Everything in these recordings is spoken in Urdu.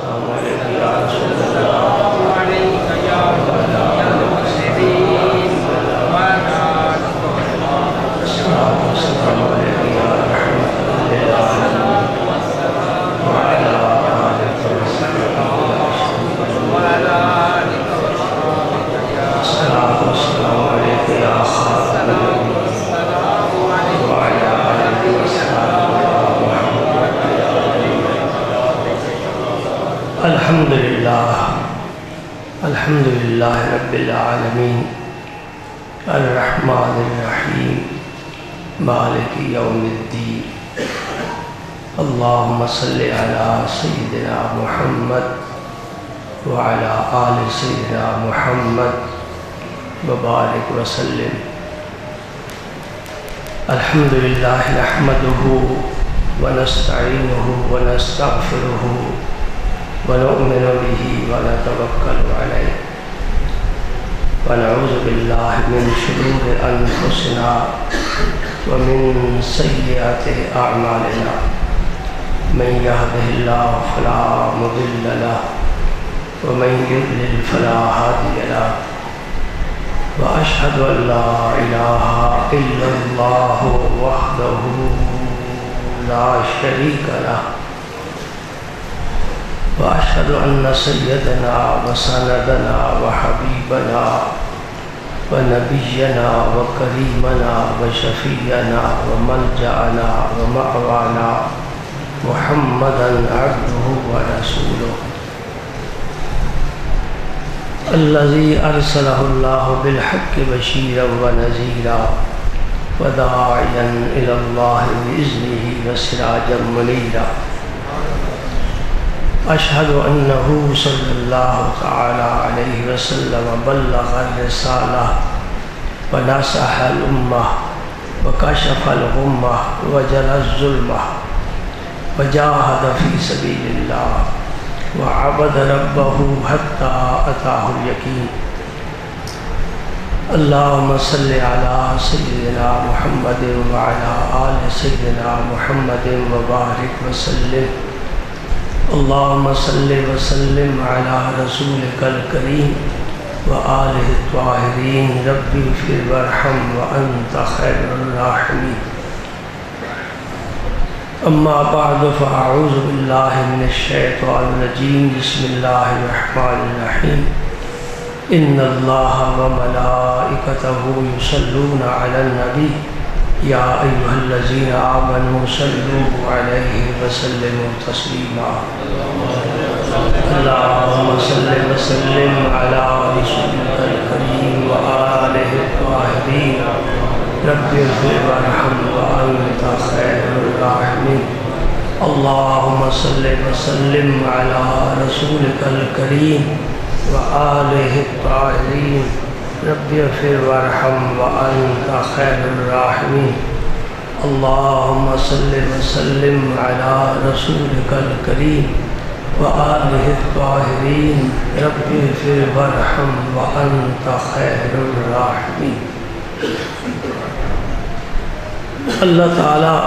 السلام علیکم یا رسول اللہ عليك يا ولي المرسلين السلام علیکم یا رحمت للعالمین وعلى آلك وصحبك وعلى آلك وصحبك يا الصلاة والسلام علیکم یا خاتم النبیین السلام عليك وعلى آلك وصحبك محمد الحمد للہ رب العالمین الرحمن الرحیم مالک یوم الدین اللہم صلی علی سیدنا محمد وعلی آل سیدنا محمد وبارک وسلم الحمدللہ نحمدہ ونستعینہ ونستغفرہ ونؤمن به ونتوکل علیہ ونعوذ باللہ من شرور انفسنا ومن سیئات اعمالنا من يهده الله فلا مضل له ومن يضلل فلا هادي له واشهد ان لا اله الا الله وحده لا شريك له وأشهد أن سيدنا وسندنا وحبيبنا ونبينا وكريمنا وشفيعنا وملجأنا ومأوانا محمدا عبده ورسوله الذي أرسله الله بالحق بشيرا ونذيرا وداعيا إلى الله بإذنه وسراجا منيرا اشہد انہ صلی اللہ تعالی علیہ وسلم بلغ الرسالہ ونصح الامہ وکشف الغمہ وجل الظلمہ وجاہد فی سبیل اللہ وعبد ربہ حتی اتاہ الیقین اللہم صلی علی سیدنا محمد وعلی آل سیدنا محمد وبارک وسلم اللہم صلی وسلم علی رسولک الکریم وآلہ الطاہرین رب اغفر وارحم وانت خیر الراحمین اما بعد فاعوذ باللہ من الشیطان الرجیم بسم اللہ الرحمن الرحیم ان اللہ وملائکتہ یصلون علی النبی یا ایہا الذین آمنوا صلوا علیہ وسلموا تسلیما اللہم صلی وسلم علی رسولک الکریم وآلہ الطاہرین رب اغفر وارحم وانت خیر الراحمین اللہم صلی وسلم علی رسولک الکریم وآلہ الطاہرین رب اغفر وارحم وانت خیر الراحمین اللہم صلی وسلم علی رسولک الکریم وآلہ الطاہرین رب اغفر وارحم وانت خیر الراحمین اللہ تعالیٰ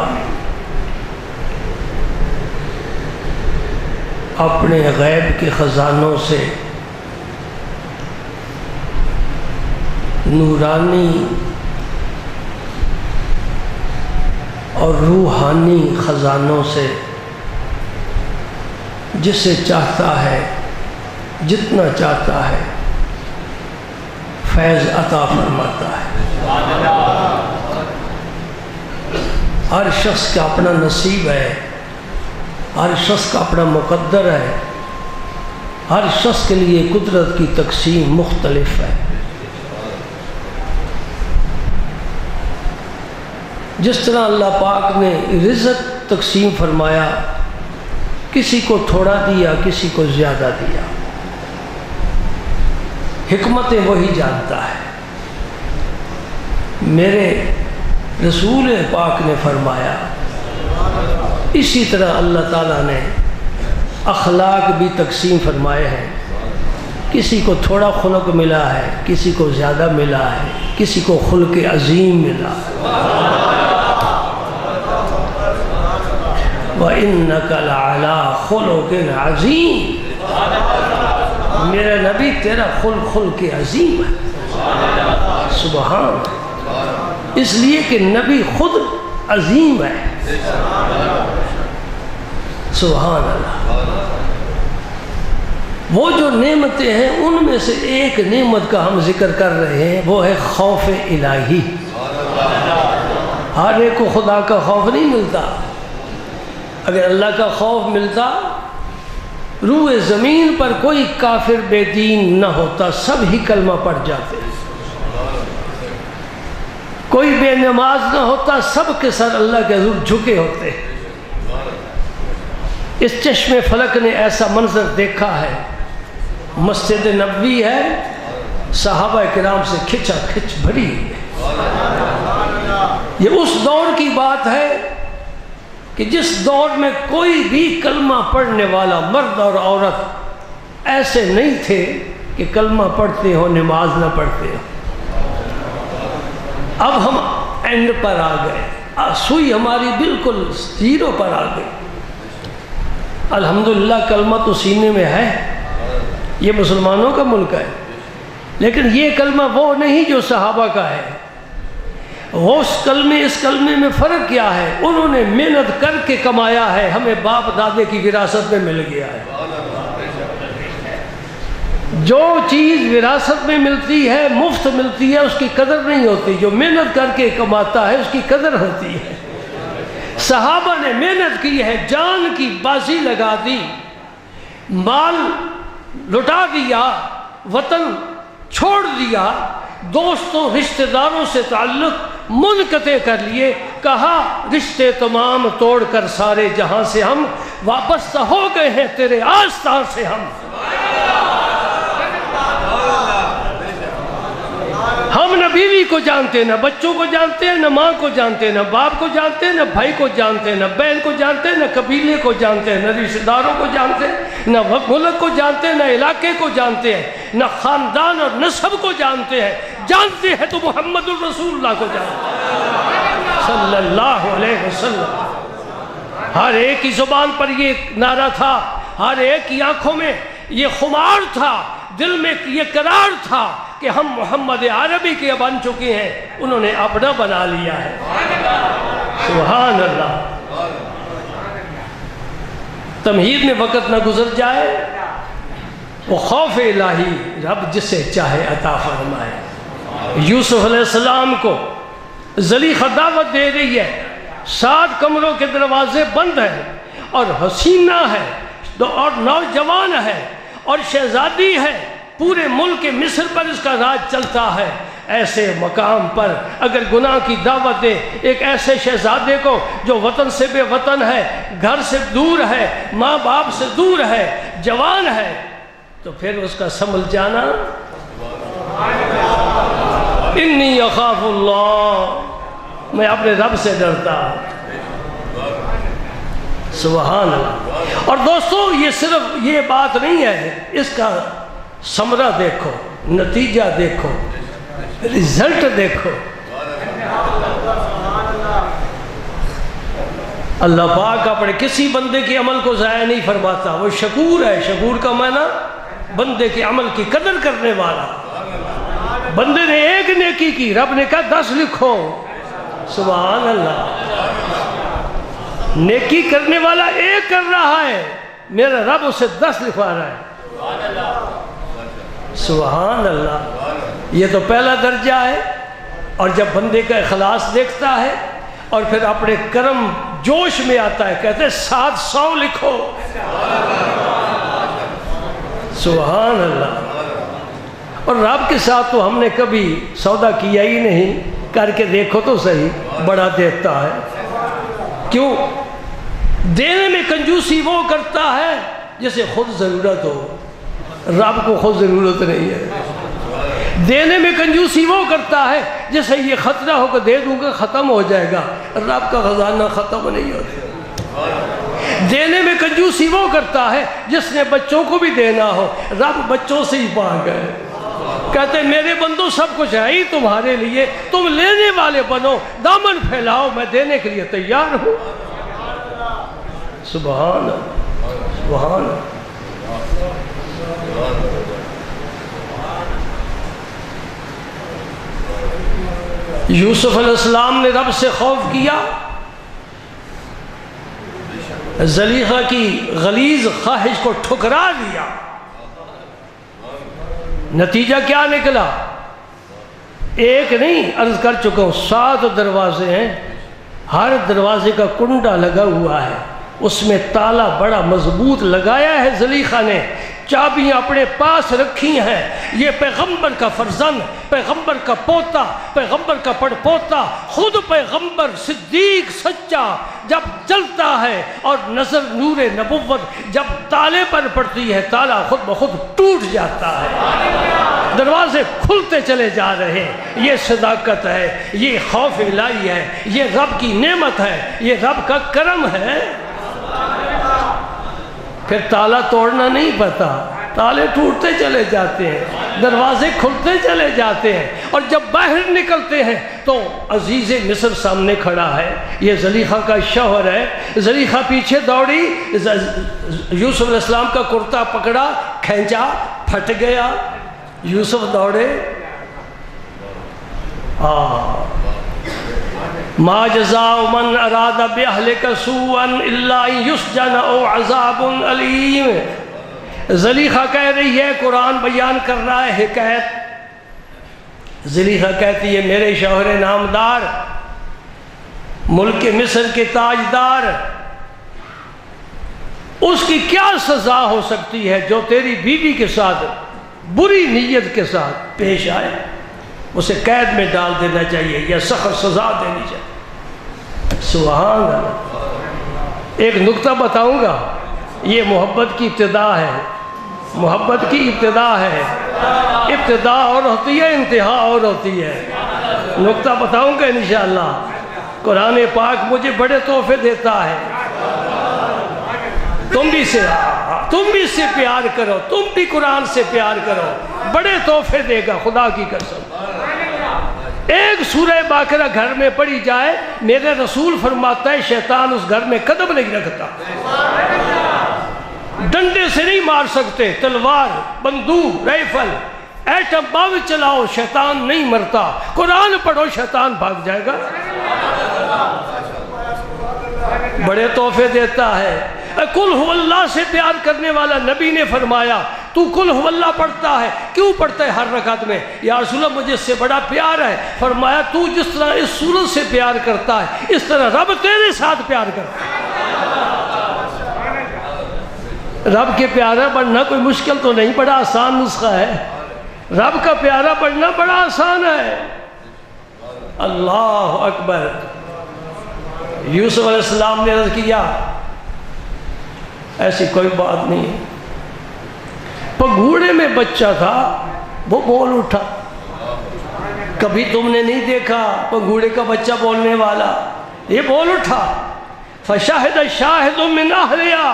اپنے غیب کے خزانوں سے نورانی اور روحانی خزانوں سے جسے چاہتا ہے جتنا چاہتا ہے فیض عطا فرماتا ہے۔ ہر شخص کا اپنا نصیب ہے، ہر شخص کا اپنا مقدر ہے، ہر شخص کے لیے قدرت کی تقسیم مختلف ہے۔ جس طرح اللہ پاک نے رزق تقسیم فرمایا، کسی کو تھوڑا دیا، کسی کو زیادہ دیا، حکمتیں وہی جانتا ہے۔ میرے رسول پاک نے فرمایا، اسی طرح اللہ تعالیٰ نے اخلاق بھی تقسیم فرمائے ہیں۔ کسی کو تھوڑا خلق ملا ہے، کسی کو زیادہ ملا ہے، کسی کو خلق عظیم ملا ہے۔ وَإِنَّكَ لَعَلَىٰ خُلُقٍ عَظِيمٍ، میرا نبی تیرا خلق عظیم ہے۔ سبحان، اس لیے کہ نبی خود عظیم ہے۔ سبحان اللہ۔ وہ جو نعمتیں ہیں ان میں سے ایک نعمت کا ہم ذکر کر رہے ہیں، وہ ہے خوف الہی۔ ہر ایک کو خدا کا خوف نہیں ملتا۔ اگر اللہ کا خوف ملتا، روئے زمین پر کوئی کافر بے دین نہ ہوتا، سب ہی کلمہ پڑھ جاتے۔ کوئی بے نماز نہ ہوتا، سب کے سر اللہ کے حضور جھکے ہوتے۔ اس چشم فلک نے ایسا منظر دیکھا ہے، مسجد نبوی ہے، صحابہ کرام سے کھچا کھچ بھری ہے۔ یہ اس دور کی بات ہے کہ جس دور میں کوئی بھی کلمہ پڑھنے والا مرد اور عورت ایسے نہیں تھے کہ کلمہ پڑھتے ہو نماز نہ پڑھتے ہو۔ اب ہم اینڈ پر آ گئے، سوئی ہماری بالکل زیرو پر آ گئی۔ الحمدللہ کلمہ تو سینے میں ہے، یہ مسلمانوں کا ملک ہے، لیکن یہ کلمہ وہ نہیں جو صحابہ کا ہے۔ وہ اس کلمے میں فرق کیا ہے؟ انہوں نے محنت کر کے کمایا ہے، ہمیں باپ دادے کی وراثت میں مل گیا ہے۔ جو چیز وراثت میں ملتی ہے، مفت ملتی ہے، اس کی قدر نہیں ہوتی۔ جو محنت کر کے کماتا ہے اس کی قدر ہوتی ہے۔ صحابہ نے محنت کی ہے، جان کی بازی لگا دی، مال لٹا دیا، وطن چھوڑ دیا، دوستوں رشتہ داروں سے تعلق منقطع کر لیے، کہا رشتے تمام توڑ کر سارے جہاں سے ہم وابستہ ہو گئے ہیں تیرے آستان سے ہم۔ ہم نہ بیوی کو جانتے، نہ بچوں کو جانتے، نہ ماں کو جانتے، نہ باپ کو جانتے، نہ بھائی کو جانتے، نہ بہن کو جانتے، نہ قبیلے کو جانتے، نہ رشتہ داروں کو جانتے، نہ ملک کو جانتے، نہ علاقے کو جانتے ہیں، نہ خاندان اور نسب کو جانتے ہیں۔ جانتے ہیں تو محمد الرسول اللہ کو جانتے ہیں صلی اللہ علیہ وسلم۔ ہر ایک کی زبان پر یہ نعرہ تھا، ہر ایک کی آنکھوں میں یہ خمار تھا، دل میں یہ قرار تھا کہ ہم محمد عربی کے بن چکے ہیں، انہوں نے اپنا بنا لیا ہے۔ سبحان اللہ۔ تمہید میں وقت نہ گزر جائے، وہ خوف الہی رب جسے چاہے عطا فرمائے۔ یوسف علیہ السلام کو زلیخا دعوت دے رہی ہے، 7 کمروں کے دروازے بند ہیں، اور حسینہ ہے اور نوجوان ہے اور شہزادی ہے، پورے ملک مصر پر اس کا راج چلتا ہے۔ ایسے مقام پر اگر گناہ کی دعوت دے ایک ایسے شہزادے کو جو وطن سے بے وطن ہے، گھر سے دور ہے، ماں باپ سے دور ہے، جوان ہے، تو پھر اس کا سنبھل جانا۔ انی اخاف اللہ، میں اپنے رب سے ڈرتا ہوں۔ سبحان اللہ۔ اور دوستو یہ صرف یہ بات نہیں ہے، اس کا ثمرہ دیکھو، نتیجہ دیکھو، رزلٹ دیکھو۔ اللہ پاک اپنے کسی بندے کے عمل کو ضائع نہیں فرماتا، وہ شکور ہے۔ شکور کا معنی بندے کے عمل کی قدر کرنے والا۔ بندے نے ایک نیکی کی، رب نے کہا 10 لکھو۔ سبحان اللہ۔ نیکی کرنے والا ایک کر رہا ہے، میرا رب اسے 10 لکھوا رہا ہے۔ سبحان اللہ۔ یہ تو پہلا درجہ ہے، اور جب بندے کا اخلاص دیکھتا ہے اور پھر اپنے کرم جوش میں آتا ہے، کہتے ہیں 700 لکھو۔ سبحان اللہ۔ اور رب کے ساتھ تو ہم نے کبھی سودا کیا ہی نہیں، کر کے دیکھو تو صحیح، بڑا دیتا ہے۔ کیوں؟ دینے میں کنجوسی وہ کرتا ہے جسے خود ضرورت ہو، رب کو خود ضرورت نہیں ہے۔ دینے میں کنجوسی وہ کرتا ہے جسے یہ خطرہ ہو کہ دے دوں گا ختم ہو جائے گا، رب کا خزانہ ختم نہیں ہوتا۔ دینے میں کنجوسی وہ کرتا ہے جس نے بچوں کو بھی دینا ہو، رب بچوں سے ہی پاک ہے۔ کہتے ہیں میرے بندو سب کچھ ہے ہی تمہارے لیے، تم لینے والے بنو، دامن پھیلاؤ، میں دینے کے لیے تیار ہوں۔ سبحان اللہ، سبحان اللہ۔ یوسف علیہ السلام نے رب سے خوف کیا، زلیخا کی غلیظ خواہش کو ٹھکرا دیا، نتیجہ کیا نکلا؟ ایک نہیں، عرض کر چکا ہوں 7 دروازے ہیں، ہر دروازے کا کنڈا لگا ہوا ہے، اس میں تالا بڑا مضبوط لگایا ہے زلیخا نے، چابیاں اپنے پاس رکھی ہیں۔ یہ پیغمبر کا فرزند، پیغمبر کا پوتا، پیغمبر کا پڑ پوتا، خود پیغمبر صدیق سچا جب چلتا ہے اور نظر نور نبوت جب تالے پر پڑتی ہے، تالا خود بخود ٹوٹ جاتا ہے، دروازے کھلتے چلے جا رہے ہیں۔ یہ صداقت ہے، یہ خوف الہی ہے، یہ رب کی نعمت ہے، یہ رب کا کرم ہے۔ پھر تالا توڑنا نہیں پتا، تالے ٹوٹتے چلے جاتے ہیں، دروازے کھلتے چلے جاتے ہیں، اور جب باہر نکلتے ہیں تو عزیز مصر سامنے کھڑا ہے، یہ زلیخا کا شوہر ہے۔ زلیخا پیچھے دوڑی، یوسف علیہ السلام کا کرتا پکڑا، کھینچا، پھٹ گیا۔ یوسف دوڑے، ما جزاء من اراد باہلک سوءا الا ان یسجن او عذاب علیم۔ زلیخا کہہ رہی ہے، قرآن بیان کر رہا ہے حکایت۔ زلیخا کہتی ہے میرے شوہر نامدار، ملک مصر کے تاجدار، اس کی کیا سزا ہو سکتی ہے جو تیری بیوی کے ساتھ بری نیت کے ساتھ پیش آئے؟ اسے قید میں ڈال دینا چاہیے یا سخت سزا دینی چاہیے۔ سبحان اللہ۔ ایک نکتہ بتاؤں گا، یہ محبت کی ابتدا ہے، محبت کی ابتدا ہے، ابتدا اور ہوتی ہے، انتہا اور ہوتی ہے۔ نکتہ بتاؤں گا انشاءاللہ۔ قرآن پاک مجھے بڑے تحفے دیتا ہے، تم بھی اس سے پیار کرو، تم بھی قرآن سے پیار کرو، بڑے تحفے دے گا خدا کی قسم۔ ایک سورہ باقرہ گھر میں پڑھی جائے، میرے رسول فرماتا ہے شیطان اس گھر میں قدم نہیں رکھتا۔ ڈنڈے سے نہیں مار سکتے، تلوار، بندوق، رائفل، ایٹم بم چلاؤ، شیطان نہیں مرتا۔ قرآن پڑھو، شیطان بھاگ جائے گا۔ بڑے تحفے دیتا ہے۔ قل هو اللہ سے پیار کرنے والا نبی نے فرمایا تو قل هو اللہ پڑھتا ہے، کیوں پڑھتا ہے ہر رکعت میں؟ یا رسول اللہ مجھے اس سے بڑا پیار ہے۔ فرمایا تو جس طرح اس سورت سے پیار کرتا ہے، اس طرح رب تیرے ساتھ پیار کرتا ہے۔ رب کے پیارا بننا کوئی مشکل تو نہیں، بڑا آسان نسخہ ہے۔ رب کا پیارا بننا بڑا آسان ہے۔ اللہ اکبر۔ یوسف علیہ السلام نے عرض کیا ایسی کوئی بات نہیں ہے، پگھوڑے میں بچہ تھا، وہ بول اٹھا۔ کبھی تم نے نہیں دیکھا پگھوڑے کا بچہ بولنے والا، یہ بول اٹھا۔ فشاہد شاہد من اہلہا،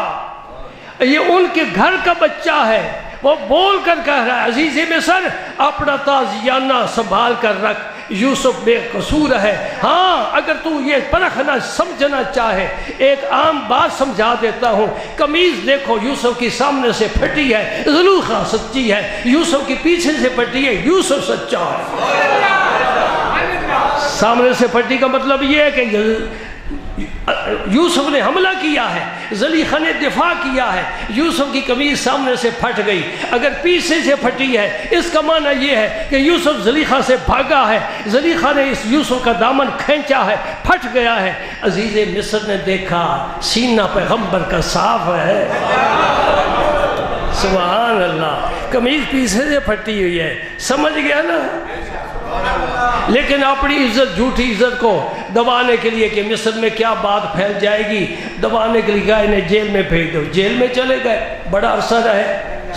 یہ ان کے گھر کا بچہ ہے، وہ بول کر کہہ رہا ہے عزیز مصر اپنا تازیانہ سنبھال کر رکھ، یوسف بے قصور ہے۔ ہاں اگر تو یہ پرکھنا سمجھنا چاہے، ایک عام بات سمجھا دیتا ہوں۔ قمیض دیکھو یوسف کی سامنے سے پھٹی ہے، زلیخا سچی ہے، یوسف کی پیچھے سے پھٹی ہے، یوسف سچا ہے۔ سامنے سے پھٹی کا مطلب یہ ہے کہ یوسف نے حملہ کیا ہے، زلیخا نے دفاع کیا ہے، یوسف کی قمیض سامنے سے پھٹ گئی۔ اگر پیچھے سے پھٹی ہے اس کا معنی یہ ہے کہ یوسف زلیخا سے بھاگا ہے، زلیخا نے اس یوسف کا دامن کھینچا ہے، پھٹ گیا ہے۔ عزیز مصر نے دیکھا سینہ پیغمبر کا صاف ہے، سبحان اللہ، قمیض پیچھے سے پھٹی ہوئی ہے، سمجھ گیا نا؟ لیکن اپنی عزت، جھوٹی عزت کو دبانے کے لیے کہ مصر میں کیا بات پھیل جائے گی، دبانے کے لیے کہا انہیں جیل میں بھیج دو۔ جیل میں چلے گئے، بڑا عرصہ رہے،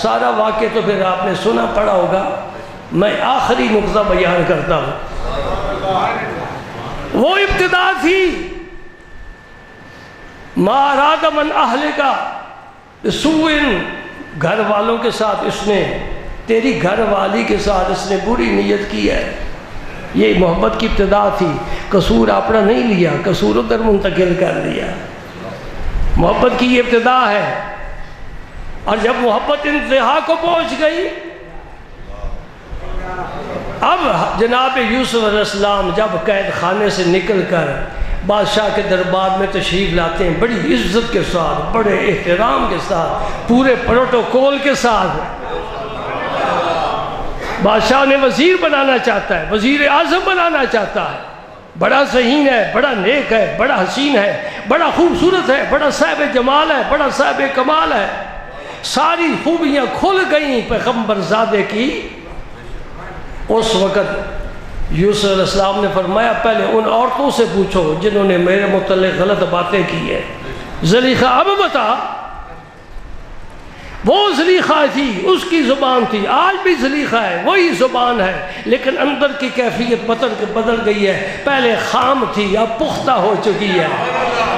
سارا واقعہ تو پھر آپ نے سنا پڑا ہوگا۔ میں آخری نقطہ بیان کرتا ہوں۔ وہ ابتدا تھی، ما اراد من اہلک سوء، گھر والوں کے ساتھ اس نے، تیری گھر والی کے ساتھ اس نے بری نیت کی ہے۔ یہ محبت کی ابتدا تھی، قصور اپنا نہیں لیا، قصور ادھر منتقل کر دیا۔ محبت کی یہ ابتدا ہے، اور جب محبت انتہا کو پہنچ گئی، اب جناب یوسف علیہ السلام جب قید خانے سے نکل کر بادشاہ کے دربار میں تشریف لاتے ہیں، بڑی عزت کے ساتھ، بڑے احترام کے ساتھ، پورے پروٹوکول کے ساتھ، بادشاہ نے وزیر بنانا چاہتا ہے، وزیر اعظم بنانا چاہتا ہے، بڑا ذہین ہے، بڑا نیک ہے، بڑا حسین ہے، بڑا خوبصورت ہے، بڑا صاحب جمال ہے، بڑا صاحب کمال ہے، ساری خوبیاں کھل گئیں پیغمبر زادے کی۔ اس وقت یوسف علیہ السلام نے فرمایا پہلے ان عورتوں سے پوچھو جنہوں نے میرے متعلق غلط باتیں کی ہیں، زلیخا اب بتا۔ وہ زلیخا تھی، اس کی زبان تھی، آج بھی زلیخا ہے، وہی زبان ہے، لیکن اندر کی کیفیت بدل گئی ہے، پہلے خام تھی اب پختہ ہو چکی ہے،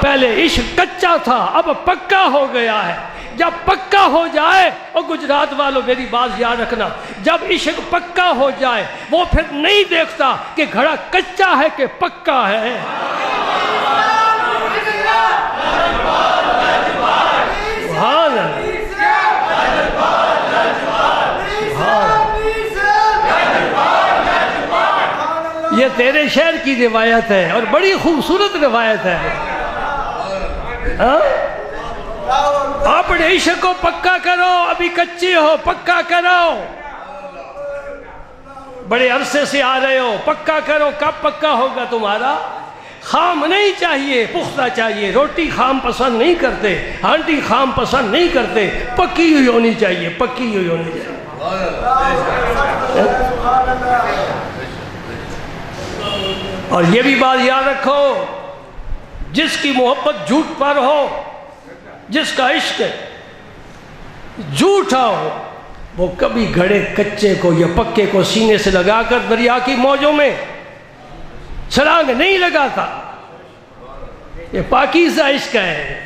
پہلے عشق کچا تھا اب پکا ہو گیا ہے۔ جب پکا ہو جائے، اور گجرات والوں میری بات یاد رکھنا، جب عشق پکا ہو جائے وہ پھر نہیں دیکھتا کہ گھڑا کچا ہے کہ پکا ہے۔ سبحان اللہ، یہ تیرے شہر کی روایت ہے اور بڑی خوبصورت روایت ہے۔ اپنے عشق کو پکا کرو، ابھی کچے ہو، پکا کرو، بڑے عرصے سے آ رہے ہو، پکا کرو۔ کب پکا ہوگا تمہارا؟ خام نہیں چاہیے، پختہ چاہیے۔ روٹی خام پسند نہیں کرتے، ہانڈی خام پسند نہیں کرتے، پکی ہوئی ہونی چاہیے، پکی ہوئی ہونی چاہیے۔ اور یہ بھی بات یاد رکھو، جس کی محبت جھوٹ پر ہو، جس کا عشق جھوٹا ہو، وہ کبھی گھڑے کچے کو یا پکے کو سینے سے لگا کر دریا کی موجوں میں چھلانگ نہیں لگاتا۔ یہ پاکیزہ عشق ہے۔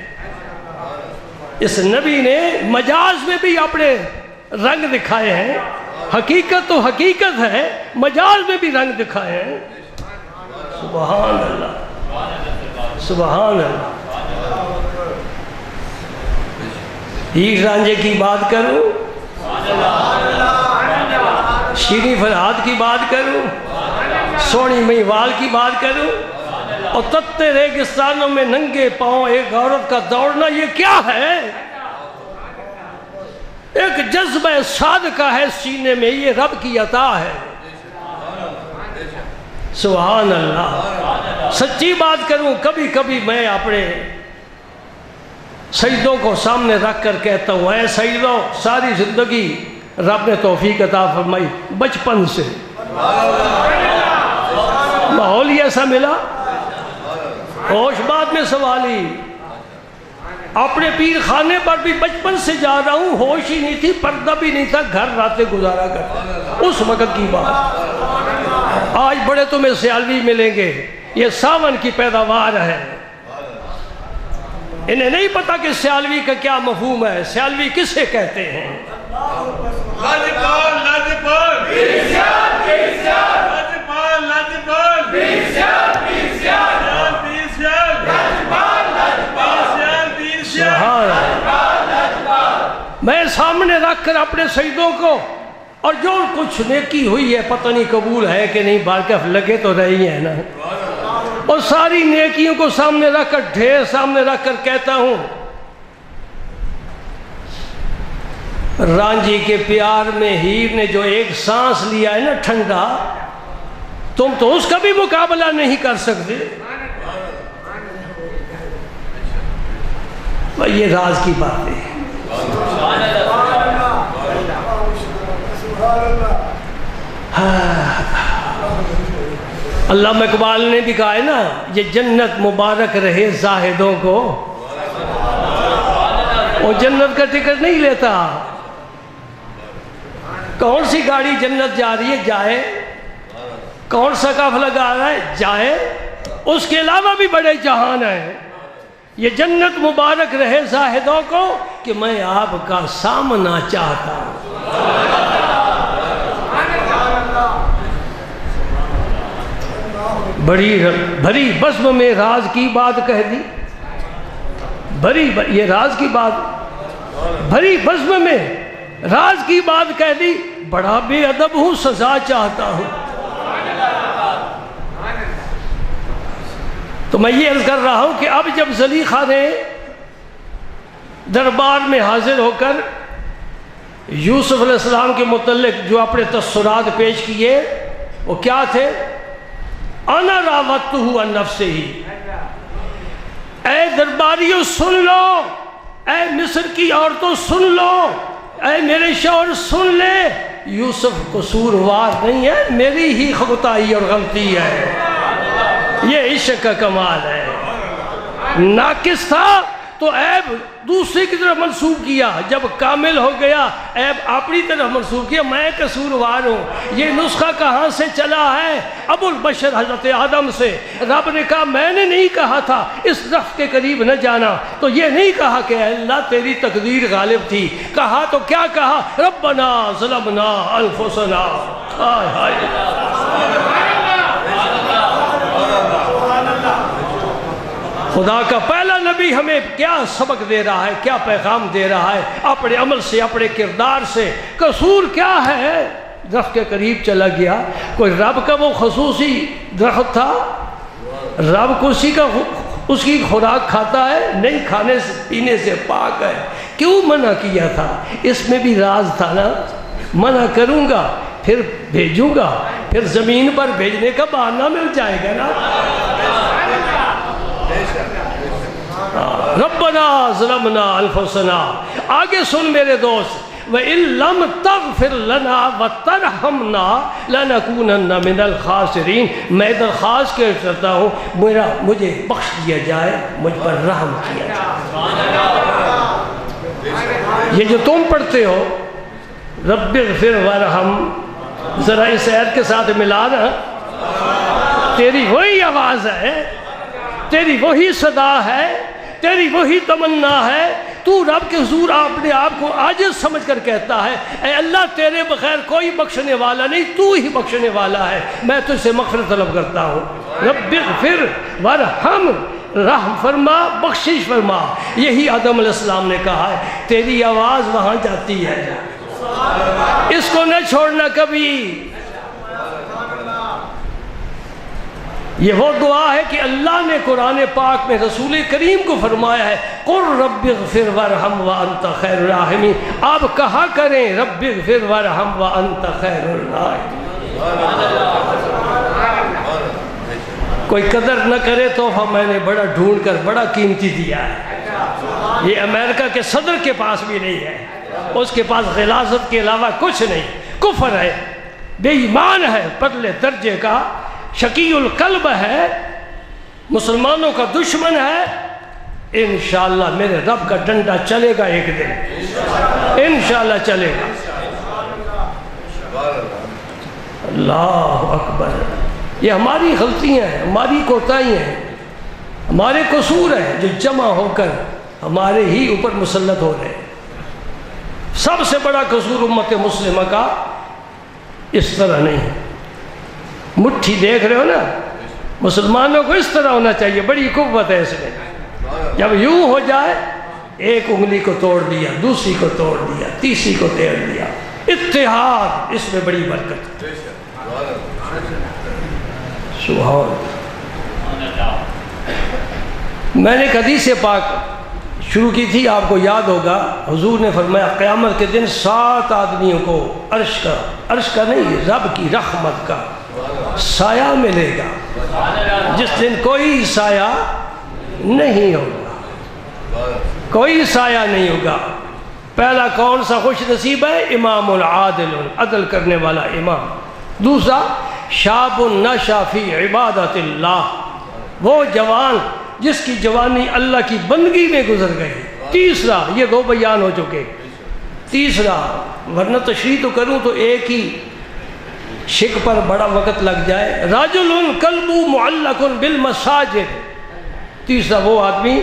اس نبی نے مجاز میں بھی اپنے رنگ دکھائے ہیں، حقیقت تو حقیقت ہے، مجاز میں بھی رنگ دکھائے ہیں۔ سبحان اللہ، سبحان اللہ۔ ہیر رانجھے کی بات کروں، شیریں فرہاد کی بات کروں، سونی مہیوال کی بات کروں، اور تتے ریگستانوں میں ننگے پاؤں ایک عورت کا دوڑنا، یہ کیا ہے؟ ایک جذبہ صادقہ ہے سینے میں، یہ رب کی عطا ہے۔ سبحان اللہ۔ سچی بات کروں، کبھی کبھی میں اپنے سجدوں کو سامنے رکھ کر کہتا ہوں، اے سجدوں، ساری زندگی رب نے توفیق عطا فرمائی، بچپن سے ماحول ہی ایسا ملا، ہوش بعد میں سنبھالی، اپنے پیر خانے پر بھی بچپن سے جا رہا ہوں، ہوش ہی نہیں تھی، پردہ بھی نہیں تھا، گھر راتیں گزارا کرتا، اس وقت کی بات۔ آج بڑے تمہیں سیالوی ملیں گے، یہ ساون کی پیداوار ہے، انہیں نہیں پتا کہ سیالوی کا کیا مفہوم ہے، سیالوی کسے کہتے ہیں۔ لاجپال لاجپال بیسیال بیسیال لاجپال لاجپال بیسیال بیسیال بیسیال لاجپال لاجپال بیسیال بیسیال۔ میں سامنے رکھ کر اپنے سجدوں کو، اور جو کچھ نیکی ہوئی ہے پتہ نہیں قبول ہے کہ نہیں، بارکف لگے تو رہی ہیں نا، اور ساری نیکیوں کو سامنے رکھ کر، ڈھیر سامنے رکھ کر کہتا ہوں، رانجھی کے پیار میں ہیر نے جو ایک سانس لیا ہے نا ٹھنڈا، تم تو اس کا بھی مقابلہ نہیں کر سکتے۔ یہ راز کی بات ہے۔ علامہ اقبال نے بھی کہا ہے نا، یہ جنت مبارک رہے زاہدوں کو، وہ جنت کا ٹکٹ نہیں لیتا۔ کون سی گاڑی جنت جا رہی ہے؟ جائے۔ کون سا قافلہ گا رہا ہے؟ جائے۔ اس کے علاوہ بھی بڑے جہان ہیں۔ یہ جنت مبارک رہے زاہدوں کو کہ میں آپ کا سامنا چاہتا ہوں۔ بڑی بھری بزم میں راز کی بات کہہ دی، یہ راز کی بات بھری بزم میں راز کی بات کہہ دی، بڑا بے ادب ہوں، سزا چاہتا ہوں۔ تو میں یہ عرض کر رہا ہوں کہ اب جب زلیخا نے دربار میں حاضر ہو کر یوسف علیہ السلام کے متعلق جو اپنے تاثرات پیش کیے وہ کیا تھے؟ انا راودتہ عن نفسہ، اے درباریوں سن لو، اے مصر کی عورتوں سن لو، اے میرے شوہر سن لے، یوسف قصوروار نہیں ہے، میری ہی خطائی اور غلطی ہے۔ یہ عشق کا کمال ہے۔ ناقص تھا تو عیب دوسرے کی طرف منسوب کیا، جب کامل ہو گیا عیب اپنی طرف منسوب کیا، میں قصوروار ہوں۔ یہ نسخہ کہاں سے چلا ہے؟ ابو البشر حضرت آدم سے۔ رب نے کہا میں نے نہیں کہا تھا اس رفع کے قریب نہ جانا، تو یہ نہیں کہا کہ اے اللہ تیری تقدیر غالب تھی، کہا تو کیا کہا؟ ربنا ظلمنا انفسنا۔ ہائے ہائے، خدا کا پہلا نبی ہمیں کیا سبق دے رہا ہے، کیا پیغام دے رہا ہے اپنے عمل سے، اپنے کردار سے۔ قصور کیا ہے؟ درخت کے قریب چلا گیا، کوئی رب کا وہ خصوصی درخت تھا؟ رب کو اس کی خوراک کھاتا ہے؟ نہیں، کھانے سے پینے سے پاک ہے۔ کیوں منع کیا تھا؟ اس میں بھی راز تھا نا، منع کروں گا پھر بھیجوں گا، پھر زمین پر بھیجنے کا بہانہ مل جائے گا نا۔ ربنا ظلمنا انفسنا۔ آگے سن میرے دوست، وَإِن لَمْ تَغْفِرْ لَنَا وَتَرْحَمْنَا لَنَكُونَنَّ مِنَ الْخَاسِرِينَ۔ میں درخواست کرتا ہوں مجھے بخش دیا جائے، مجھ پر رحم کیا جائے۔ یہ جو تم پڑھتے ہو رب اغفر وارحم، ذرا اس آیت کے ساتھ ملا نا، تیری وہی آواز ہے، تیری وہی صدا ہے، تیری وہی تمنا ہے۔ تو رب کے حضور اپنے آپ کو عاجز سمجھ کر کہتا ہے اے اللہ تیرے بغیر کوئی بخشنے والا نہیں، تو ہی بخشنے والا ہے، میں تجھ سے مغفرت طلب کرتا ہوں۔ رب اغفر وارحم، رحم فرما، بخشش فرما۔ یہی آدم علیہ السلام نے کہا ہے، تیری آواز وہاں جاتی ہے، اس کو نہ چھوڑنا کبھی۔ یہ وہ دعا ہے کہ اللہ نے قرآن پاک میں رسول کریم کو فرمایا ہے، قُلْ رَبِّ اغْفِرْ وَارْحَمْ وَأَنْتَ خَيْرُ الرَّاحِمِينَ۔ آپ کہا کریں رب اغفر وارحم وَأَنْتَ خَيْرُ الرَّاحِمِينَ۔ کوئی قدر نہ کرے تحفہ میں نے بڑا ڈھونڈ کر بڑا قیمتی دیا ہے، یہ امریکہ کے صدر کے پاس بھی نہیں ہے، اس کے پاس غلاظت کے علاوہ کچھ نہیں، کفر ہے، بے ایمان ہے، پرلے درجے کا شقی القلب ہے، مسلمانوں کا دشمن ہے۔ انشاءاللہ میرے رب کا ڈنڈا چلے گا ایک دن، انشاءاللہ چلے گا۔ اللہ اکبر۔ یہ ہماری غلطیاں ہیں، ہماری کوتاہیاں ہیں، ہمارے قصور ہیں جو جمع ہو کر ہمارے ہی اوپر مسلط ہو رہے ہیں۔ سب سے بڑا قصور امت مسلمہ کا اس طرح نہیں ہے۔ مٹھی دیکھ رہے ہو نا، مسلمانوں کو اس طرح ہونا چاہیے، بڑی قوت ہے اس میں۔ جب یوں ہو جائے، ایک انگلی کو توڑ دیا، دوسری کو توڑ دیا، تیسری کو توڑ دیا، اتحاد، اس میں بڑی برکت۔ سبحان۔ میں نے ایک حدیث پاک شروع کی تھی، آپ کو یاد ہوگا، حضور نے فرمایا قیامت کے دن 7 آدمیوں کو عرش کا نہیں، رب کی رحمت کا سایہ ملے گا، جس دن کوئی سایہ نہیں ہوگا، کوئی سایہ نہیں ہوگا۔ پہلا کون سا خوش نصیب ہے؟ امام العادل، عدل کرنے والا امام۔ دوسرا شاب نشأ فی عبادت اللہ، وہ جوان جس کی جوانی اللہ کی بندگی میں گزر گئی۔ تیسرا، یہ 2 بیان ہو چکے، تیسرا ورنہ تشریح تو کروں تو ایک ہی شک پر بڑا وقت لگ جائے، رجل قلب معلق بالمساجد، تیسرا وہ آدمی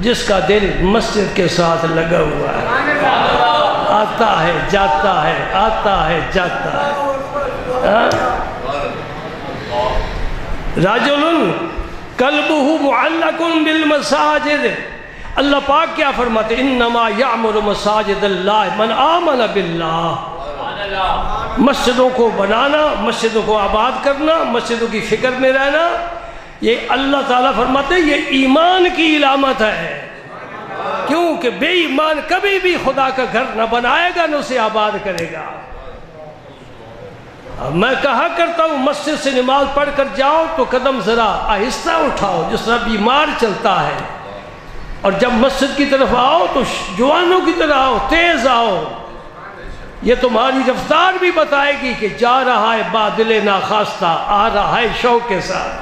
جس کا دل مسجد کے ساتھ لگا ہوا ہے، آتا ہے جاتا ہے، آتا ہے جاتا ہے۔ رجل قلبہ معلق بالمساجد، اللہ پاک کیا فرماتے انما یعمر مساجد اللہ من آمن باللہ، مسجدوں کو بنانا، مسجدوں کو آباد کرنا، مسجدوں کی فکر میں رہنا، یہ اللہ تعالیٰ فرماتے ہیں یہ ایمان کی علامت ہے، کیونکہ بے ایمان کبھی بھی خدا کا گھر نہ بنائے گا نہ اسے آباد کرے گا۔ میں کہا کرتا ہوں مسجد سے نماز پڑھ کر جاؤ تو قدم ذرا آہستہ اٹھاؤ جس طرح بیمار چلتا ہے، اور جب مسجد کی طرف آؤ تو جوانوں کی طرح آؤ، تیز آؤ، یہ تمہاری رفتار بھی بتائے گی کہ جا رہا ہے بادل ناخواستہ، آ رہا ہے شوق کے ساتھ۔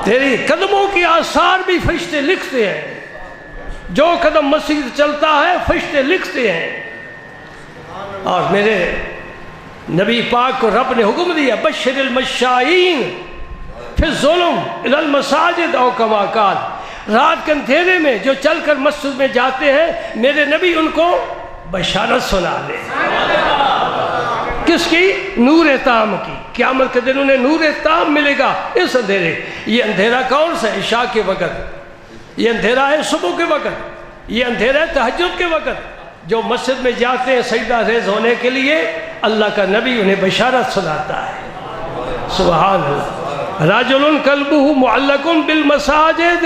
تیری قدموں کی آثار بھی فرشتے لکھتے ہیں، جو قدم مسجد چلتا ہے فرشتے لکھتے ہیں۔ اور میرے نبی پاک کو رب نے حکم دیا بشر المشائین فی الظلم الی المساجد او کما قال، رات کے اندھیرے میں جو چل کر مسجد میں جاتے ہیں میرے نبی ان کو بشارت سنا دے۔ کس کی؟ نور تام کی، قیامت کے دن انہیں نور تام ملے گا اس اندھیرے۔ یہ اندھیرا کون سا ہے؟ عشاء کے وقت، یہ اندھیرا ہے صبح کے وقت، یہ اندھیرا ہے تہجد کے وقت۔ جو مسجد میں جاتے ہیں سجدہ ریز ہونے کے لیے اللہ کا نبی انہیں بشارت سناتا ہے۔ سبحان اللہ۔ رجل قلبہ معلق بالمساجد،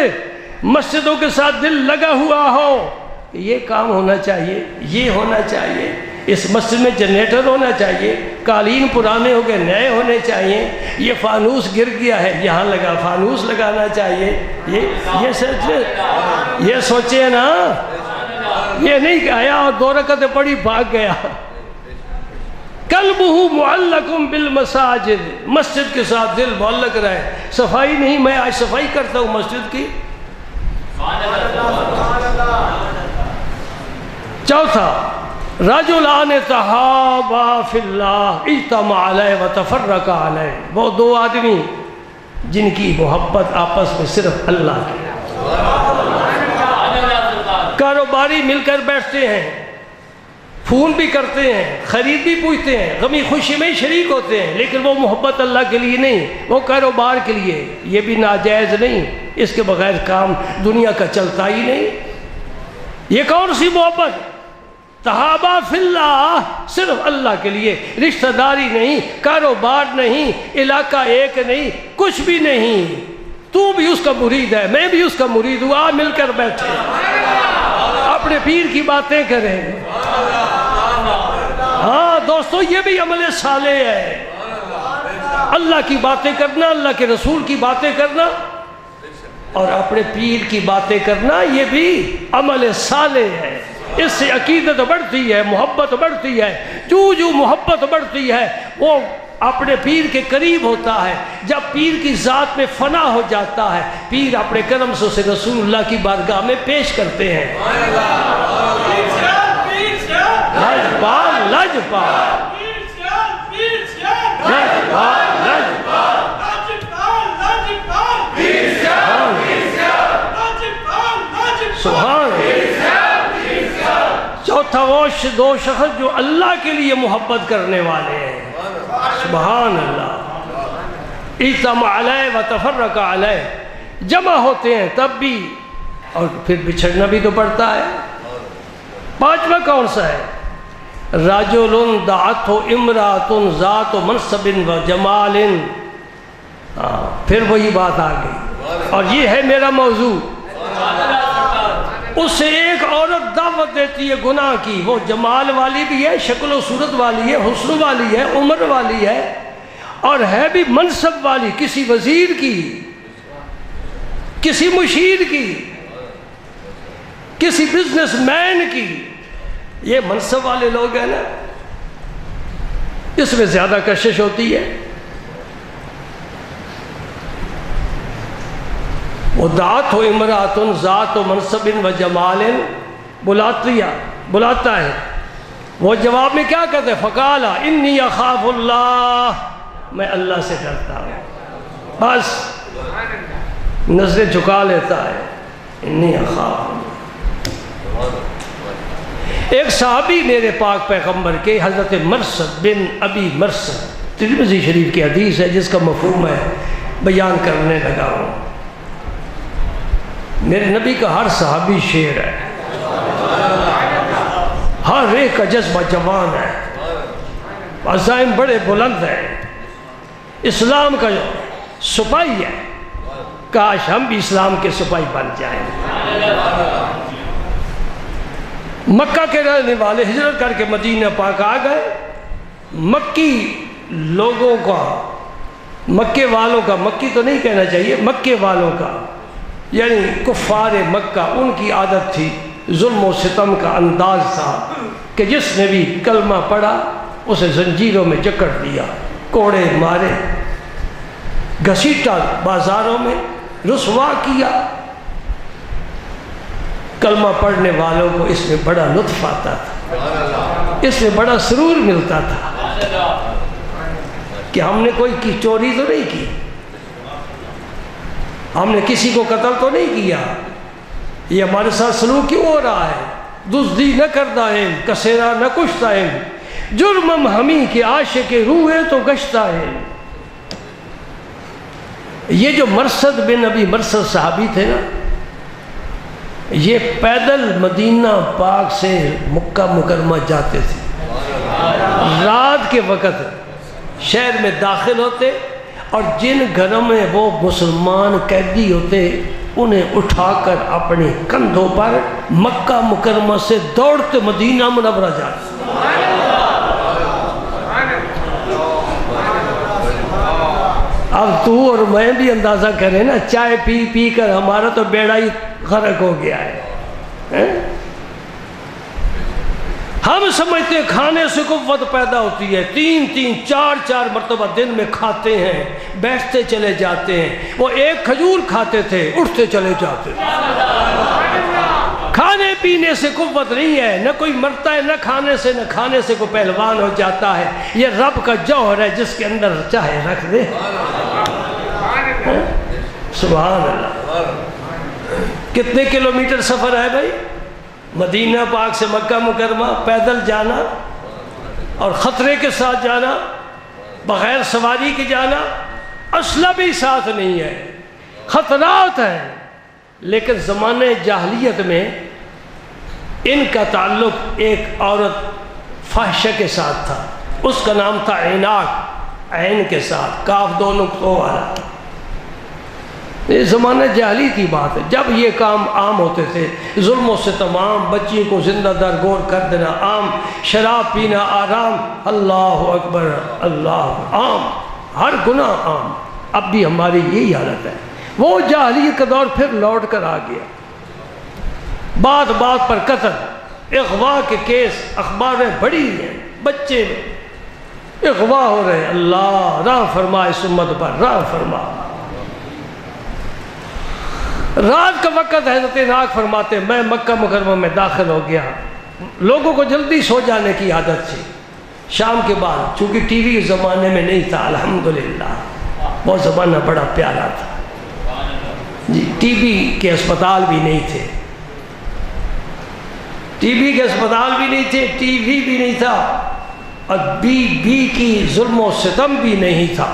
مسجدوں کے ساتھ دل لگا ہوا ہو، یہ کام ہونا چاہیے، یہ ہونا چاہیے، اس مسجد میں جنریٹر ہونا چاہیے، قالین پرانے ہو گئے نئے ہونے چاہیے، یہ فانوس گر گیا ہے یہاں لگا فانوس لگانا چاہیے، یہ سوچے نا، یہ نہیں کہ آیا اور 2 رکعتیں پڑھی بھاگ گیا۔ قلبہ معلق بالمساجد، مسجد کے ساتھ دل معلق رہے۔ صفائی نہیں، میں آج صفائی کرتا ہوں مسجد کی۔ چوتھا رجلان تحابا فی اللہ اجتمع علیہ وتفرق علیہ، وہ 2 آدمی جن کی محبت آپس میں صرف اللہ کی، کاروباری مل کر بیٹھتے ہیں، فون بھی کرتے ہیں، خرید بھی پوچھتے ہیں، غمی خوشی میں شریک ہوتے ہیں، لیکن وہ محبت اللہ کے لیے نہیں، وہ کاروبار کے لیے۔ یہ بھی ناجائز نہیں، اس کے بغیر کام دنیا کا چلتا ہی نہیں۔ یہ کون سی محبت؟ تحابا فی اللہ، صرف اللہ کے لیے، رشتہ داری نہیں، کاروبار نہیں، علاقہ ایک نہیں، کچھ بھی نہیں۔ تو بھی اس کا مرید ہے، میں بھی اس کا مرید ہوں، آ مل کر بیٹھے اپنے پیر کی باتیں کریں۔ ہاں دوستو، یہ بھی عمل صالح ہے، اللہ کی باتیں کرنا، اللہ کے رسول کی باتیں کرنا اور اپنے پیر کی باتیں کرنا، یہ بھی عمل صالح ہے۔ اس سے عقیدت بڑھتی ہے، محبت بڑھتی ہے، جو محبت بڑھتی ہے وہ اپنے پیر کے قریب ہوتا ہے۔ جب پیر کی ذات میں فنا ہو جاتا ہے، پیر اپنے کرم سے اسے رسول اللہ کی بارگاہ میں پیش کرتے ہیں۔ چوتھا وہ 2 شخص جو اللہ کے لیے محبت کرنے والے ہیں۔ سبحان اللہ۔ اجتمع علیہ وتفرق علیہ، جمع ہوتے ہیں تب بھی اور پھر بچھڑنا بھی تو پڑتا ہے۔ 5واں کون سا ہے؟ رجل دعته امرأة ذات منصب و جمال، پھر وہی بات آ گئی اور یہ ہے میرا موضوع۔ اس سے ایک عورت دعوت دیتی ہے گناہ کی، وہ جمال والی بھی ہے، شکل و صورت والی ہے، حسن والی ہے، عمر والی ہے، اور ہے بھی منصب والی، کسی وزیر کی، کسی مشیر کی، کسی بزنس مین کی۔ یہ منصب والے لوگ ہیں نا، اس میں زیادہ کشش ہوتی ہے۔ ودعت ہو امراتن ذات و منصب و جمال، بلاتا ہے، وہ جواب میں کیا کہتے ہیں؟ فقالا انی اخاف اللہ، میں اللہ سے ڈرتا ہوں، بس نظریں جھکا لیتا ہے، انی اخاف اللہ۔ ایک صحابی میرے پاک پیغمبر کے حضرت مرثد بن ابی مرثد، ترمذی شریف کی حدیث ہے جس کا مفہوم ہے بیان کرنے لگا ہوں۔ میرے نبی کا ہر صحابی شیر ہے، ہر ایک کا جذبہ جوان ہے، عزائم بڑے بلند ہیں، اسلام کا سپاہی ہے۔ کاش ہم بھی اسلام کے سپاہی بن جائیں۔ مکہ کے رہنے والے ہجرت کر کے مدینہ پاک آ گئے۔ مکی لوگوں کا، مکے والوں کا، مکی تو نہیں کہنا چاہیے، مکے والوں کا یعنی کفار مکہ، ان کی عادت تھی، ظلم و ستم کا انداز تھا کہ جس نے بھی کلمہ پڑھا اسے زنجیروں میں جکڑ دیا، کوڑے مارے، گھسیٹا بازاروں میں، رسوا کیا۔ کلمہ پڑھنے والوں کو اس میں بڑا لطف آتا تھا، اس میں بڑا سرور ملتا تھا کہ ہم نے کوئی چوری تو نہیں کی، ہم نے کسی کو قتل تو نہیں کیا، یہ ہمارے ساتھ سلوک کیوں ہو رہا ہے؟ دزدی نہ کرتا ہے، کسیرا نہ کشتا ہے، جرمم ہمیں کے عاشق روح ہے تو گشتا ہے۔ یہ جو مرثد بن ابی مرثد صحابی تھے نا، یہ پیدل مدینہ پاک سے مکہ مکرمہ جاتے تھے، رات کے وقت شہر میں داخل ہوتے، اور جن گھروں میں وہ مسلمان قیدی ہوتے انہیں اٹھا کر اپنے کندھوں پر مکہ مکرمہ سے دوڑتے مدینہ منورہ جاتے۔ اب تو اور میں بھی اندازہ کریں نا، چائے پی پی کر ہمارا تو بیڑا ہی غرق ہو گیا ہے۔ ہم سمجھتے ہیں کھانے سے قوت پیدا ہوتی ہے، 3-4 مرتبہ دن میں کھاتے ہیں، بیٹھتے چلے جاتے ہیں۔ وہ ایک کھجور کھاتے تھے، اٹھتے چلے جاتے تھے۔ کھانے پینے سے قوت نہیں ہے، نہ کوئی مرتا ہے نہ کھانے سے، نہ کھانے سے کوئی پہلوان ہو جاتا ہے۔ یہ رب کا جوہر ہے جس کے اندر چاہے رکھ دے۔ سبحان اللہ۔ کتنے کلومیٹر سفر ہے بھائی؟ مدینہ پاک سے مکہ مکرمہ پیدل جانا، اور خطرے کے ساتھ جانا، بغیر سواری کے جانا، اسلحہ بھی ساتھ نہیں ہے، خطرات ہیں۔ لیکن زمانے جاہلیت میں ان کا تعلق ایک عورت فاحشہ کے ساتھ تھا، اس کا نام تھا عیناق، عین کے ساتھ، کاف 2 نقطوں والا۔ یہ زمانہ جاہلی کی بات ہے، جب یہ کام عام ہوتے تھے، ظلم و ستم عام، بچی کو زندہ درگور کر دینا عام، شراب پینا آرام، اللہ اکبر اللہ، عام، ہر گناہ عام۔ اب بھی ہماری یہی حالت ہے۔ وہ جاہلیت کا دور پھر لوٹ کر آ گیا، بات بات پر قتل، اغوا کے کیس اخباریں بڑی ہیں، بچے اغوا ہو رہے ہیں۔ اللہ راہ فرما اس امت پر، راہ فرما۔ رات کا وقت حضرت ناک فرماتے میں مکہ مکرمہ میں داخل ہو گیا، لوگوں کو جلدی سو جانے کی عادت تھی شام کے بعد، چونکہ ٹی وی اس زمانے میں نہیں تھا، الحمدللہ وہ زمانہ بڑا پیارا تھا جی۔ ٹی وی کے اسپتال بھی نہیں تھے، ٹی وی کے اسپتال بھی نہیں تھے، ٹی وی بھی نہیں تھا، اور بی کی ظلم و ستم بھی نہیں تھا،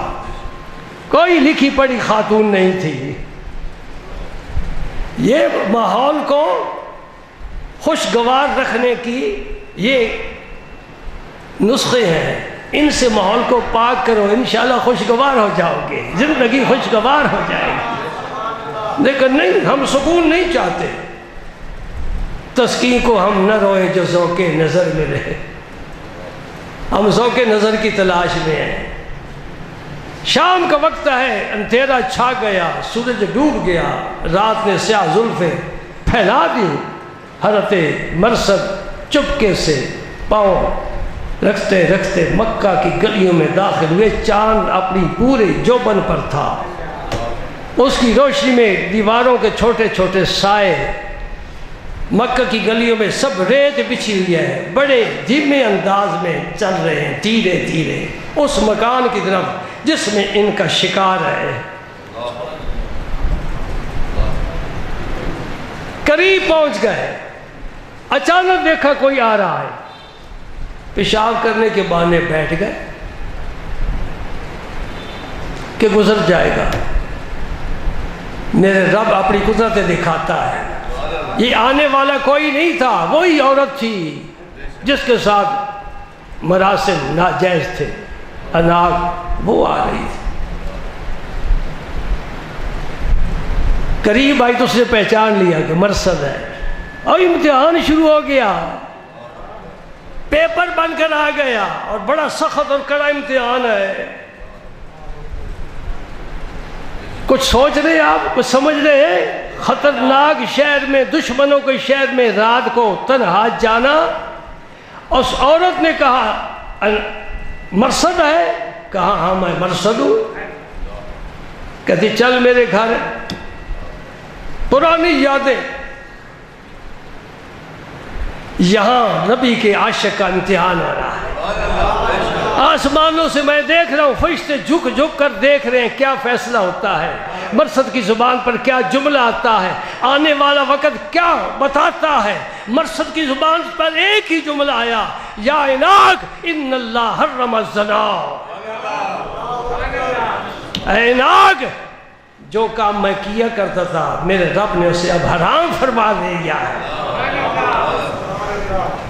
کوئی لکھی پڑھی خاتون نہیں تھی۔ یہ ماحول کو خوشگوار رکھنے کی یہ نسخے ہیں، ان سے ماحول کو پاک کرو، انشاءاللہ خوشگوار ہو جاؤ گے، زندگی خوشگوار ہو جائے گی۔ لیکن نہیں، ہم سکون نہیں چاہتے، تسکین کو ہم نہ روئے جو ذوق نظر میں رہے، ہم ذوق نظر کی تلاش میں ہیں۔ شام کا وقت ہے، اندھیرا چھا گیا، سورج ڈوب گیا، رات نے سیاہ زلفیں پھیلا دی۔ حضرت مرثد چپکے سے پاؤں رکھتے رکھتے مکہ کی گلیوں میں داخل ہوئے۔ چاند اپنی پورے جوبن پر تھا، اس کی روشنی میں دیواروں کے چھوٹے چھوٹے سائے، مکہ کی گلیوں میں سب ریت بچھی ہوئی ہے، بڑے دھیمے انداز میں چل رہے ہیں دھیرے دھیرے اس مکان کی طرف جس میں ان کا شکار ہے۔ قریب پہنچ گئے، اچانک دیکھا کوئی آ رہا ہے، پیشاب کرنے کے بہانے بیٹھ گئے کہ گزر جائے گا۔ میرے رب اپنی قدرتیں دکھاتا ہے. یہ آنے والا کوئی نہیں تھا، وہی عورت تھی جس کے ساتھ مراسم ناجائز تھے، اناق وہ آ رہی تھی. قریب آئی تو اس نے پہچان لیا کہ مرصد ہے، اور امتحان شروع ہو گیا، پیپر بن کر آ گیا، اور بڑا سخت اور کڑا امتحان ہے. کچھ سوچ رہے ہیں آپ، کچھ سمجھ رہے ہیں؟ خطرناک شہر میں، دشمنوں کے شہر میں رات کو تنہا جانا. اس عورت نے کہا مرصد ہے؟ کہا ہاں میں مرصد ہوں. کہتی چل میرے گھر. پرانی یادیں. یہاں نبی کے عاشق کا امتحان ہو رہا ہے. آسمانوں سے میں دیکھ رہا ہوں، فرشتے جھک جھک کر دیکھ رہے ہیں کیا فیصلہ ہوتا ہے، مرصد کی زبان پر کیا جملہ آتا ہے، آنے والا وقت کیا بتاتا ہے. مرصد کی زبان پر ایک ہی جملہ آیا، یا عناق ان اللہ حرم الزنا. اے عناق، جو کام میں کیا کرتا تھا میرے رب نے اسے اب حرام فرما دیا ہے.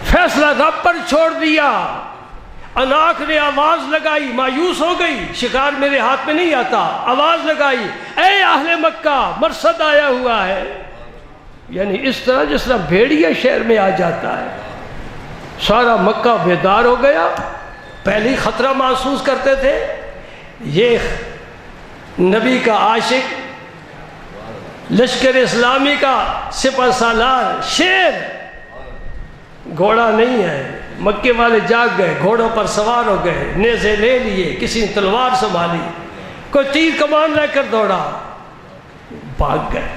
فیصلہ رب پر چھوڑ دیا. اناق نے آواز لگائی، مایوس ہو گئی، شکار میرے ہاتھ میں نہیں آتا. آواز لگائی، اے اہل مکہ، مرصد آیا ہوا ہے. یعنی اس طرح جس طرح بھیڑیا شہر میں آ جاتا ہے. سارا مکہ بیدار ہو گیا. پہلے ہی خطرہ محسوس کرتے تھے. یہ نبی کا عاشق، لشکر اسلامی کا سپہ سالار، شیر، گھوڑا نہیں ہے. مکے والے جاگ گئے، گھوڑوں پر سوار ہو گئے، نیزے لے لیے، کسی نے تلوار سنبھالی، کوئی تیر کمان لے کر دوڑا، بھاگ گئے.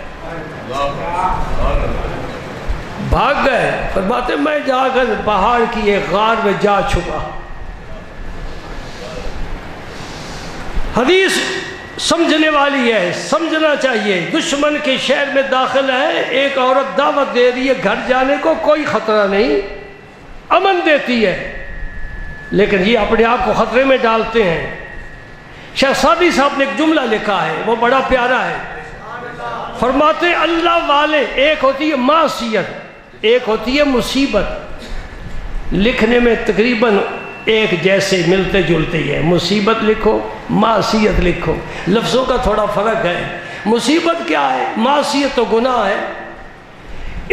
بھاگ گئے. فرماتے میں جا کر پہاڑ کی ایک غار میں جا چھپا. حدیث سمجھنے والی ہے، سمجھنا چاہیے. دشمن کے شہر میں داخل ہے، ایک عورت دعوت دے رہی ہے گھر جانے کو، کوئی خطرہ نہیں، امن دیتی ہے، لیکن یہ اپنے آپ کو خطرے میں ڈالتے ہیں. شیخ سعدی صاحب نے ایک جملہ لکھا ہے، وہ بڑا پیارا ہے. فرماتے اللہ والے، ایک ہوتی ہے معصیت، ایک ہوتی ہے مصیبت. لکھنے میں تقریباً ایک جیسے ملتے جلتے ہی ہے. مصیبت لکھو، معصیت لکھو، لفظوں کا تھوڑا فرق ہے. مصیبت کیا ہے؟ معصیت تو گناہ ہے.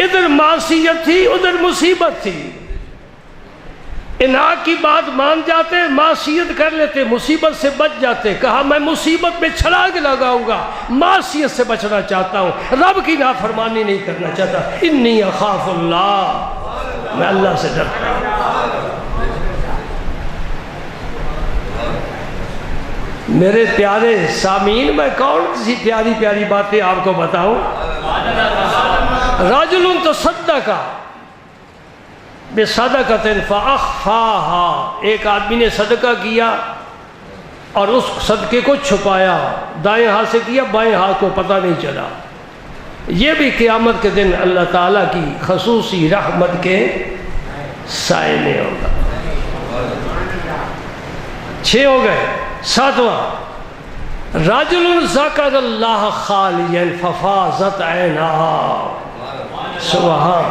ادھر معصیت تھی، ادھر مصیبت تھی. اناق کی بات مان جاتے، معصیت کر لیتے، مصیبت سے بچ جاتے. کہا میں مصیبت میں چھلانگ لگاؤں گا، معصیت سے بچنا چاہتا ہوں، رب کی نافرمانی نہیں کرنا چاہتا. انی اخاف اللہ، میں اللہ سے ڈرتا ہوں. میرے پیارے سامعین، میں کون سی پیاری پیاری باتیں آپ کو بتاؤں. رجل تصدق بصدقۃ فاخفاها، ایک آدمی نے صدقہ کیا اور اس صدقے کو چھپایا، دائیں ہاتھ سے کیا، بائیں ہاتھ کو پتہ نہیں چلا. یہ بھی قیامت کے دن اللہ تعالیٰ کی خصوصی رحمت کے سائے میں ہوگا. 6 ہو گئے. 7واں، رجل ذکر اللہ خالیا ففاضت عیناہ. سبحان.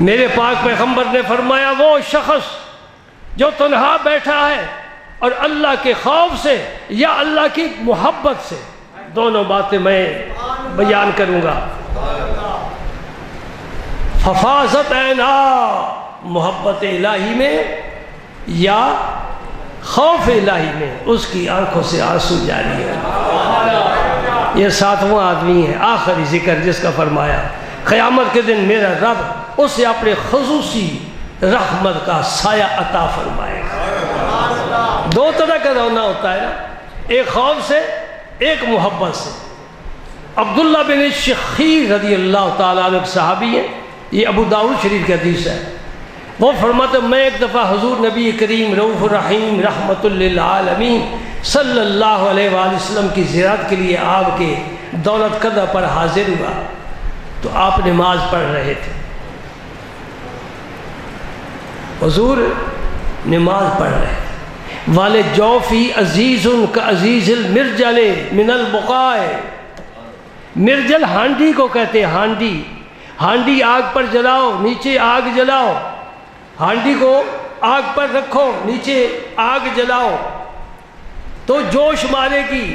میرے پاک پیغمبر نے فرمایا وہ شخص جو تنہا بیٹھا ہے اور اللہ کے خوف سے یا اللہ کی محبت سے، دونوں باتیں میں بیان کروں گا. ففاضت عیناہ، محبت الہی میں یا خوف الہی میں اس کی آنکھوں سے آنسو جاری ہے. یہ 7واں آدمی ہے، آخری ذکر جس کا فرمایا قیامت کے دن میرا رب اسے اپنے خصوصی رحمت کا سایہ عطا فرمائے گا. 2 طرح کا رونا ہوتا ہے نا، ایک خوف سے، ایک محبت سے. عبداللہ بن شخیر رضی اللہ تعالیٰ عنہ صحابی ہیں، یہ ابو داؤد شریف کی حدیث ہے. وہ فرماتے میں ایک دفعہ حضور نبی کریم رؤوف الرحیم رحمت للعالمین صلی اللہ علیہ وآلہ وسلم کی زیارت کے لیے آپ کے دولت قدہ پر حاضر ہوا تو آپ نماز پڑھ رہے تھے. حضور نماز پڑھ رہے تھے. والے جوفی عزیز کا عزیز المرجل من البقائے. مرجل ہانڈی کو کہتے ہیں. ہانڈی آگ پر جلاؤ، نیچے آگ جلاؤ. ہانڈی کو آگ پر رکھو، نیچے آگ جلاؤ تو جوش مارے گی،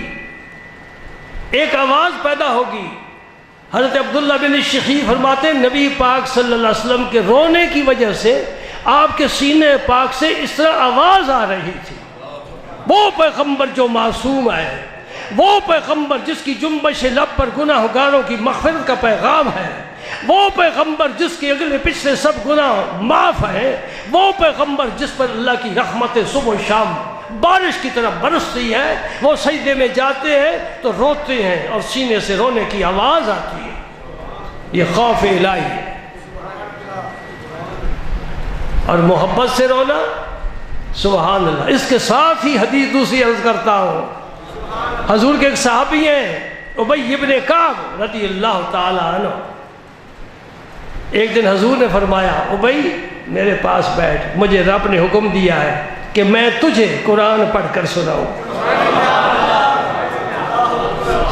ایک آواز پیدا ہوگی. حضرت عبداللہ بن شخیع فرماتے ہیں نبی پاک صلی اللہ علیہ وسلم کے رونے کی وجہ سے آپ کے سینے پاک سے اس طرح آواز آ رہی تھی. وہ پیغمبر جو معصوم ہے، وہ پیغمبر جس کی جنبش لب پر گناہ گاروں کی مغفرت کا پیغام ہے، وہ پیغمبر جس کے اگلے پچھلے سب گناہ معاف ہیں، وہ پیغمبر جس پر اللہ کی رحمت صبح و شام بارش کی طرح برستی ہے. وہ سجدے میں جاتے ہیں تو روتے ہیں اور سینے سے رونے کی آواز آتی ہے. یہ خوف الہی ہے. اور محبت سے رونا، سبحان اللہ. اس کے ساتھ ہی حدیث دوسری عرض کرتا ہوں. حضور کے ایک صحابی ہیں ابی ابن کعب رضی اللہ تعالی عنہ. ایک دن حضور نے فرمایا ابی میرے پاس بیٹھ، مجھے رب نے حکم دیا ہے کہ میں تجھے قرآن پڑھ کر سناؤں.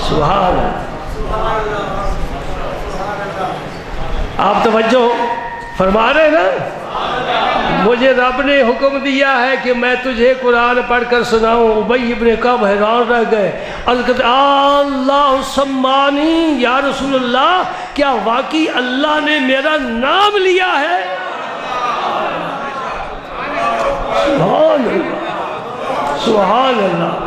سبحان اللہ. آپ توجہ فرما رہے ہیں نا؟ مجھے رب نے حکم دیا ہے کہ میں تجھے قرآن پڑھ کر سناؤں. ابی ابن کعب حیران رہ گئے. اللہ سمانی یا رسول اللہ، کیا واقعی اللہ نے میرا نام لیا ہے؟ سبحان اللہ، سبحان اللہ.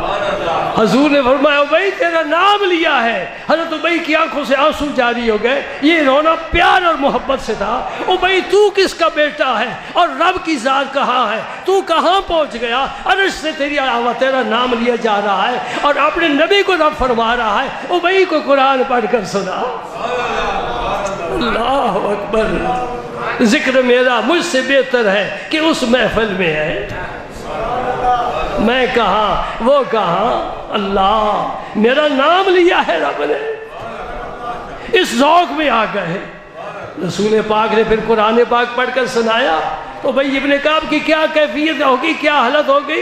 حضور نے فرمایا ابی تیرا نام لیا ہے. حضرت ابی کی آنکھوں سے آنسو جاری ہو گئے. یہ رونا پیار اور محبت سے تھا. ابی تو کس کا بیٹا ہے اور رب کی ذات کہاں ہے؟ تو کہاں پہنچ گیا؟ عرش سے تیری آواز، تیرا نام لیا جا رہا ہے اور اپنے نبی کو رب فرما رہا ہے ابی کو قرآن پڑھ کر سنا. اللہ اکبر. ذکر میرا مجھ سے بہتر ہے کہ اس محفل میں ہے. میں کہاں وہ کہاں، اللہ میرا نام لیا ہے رب نے. اس ذوق میں آ گئے. رسول پاک نے پھر قرآن پاک پڑھ کر سنایا تو ابی ابن کعب کی کیا کیفیت ہوگی، کیا حالت ہوگی.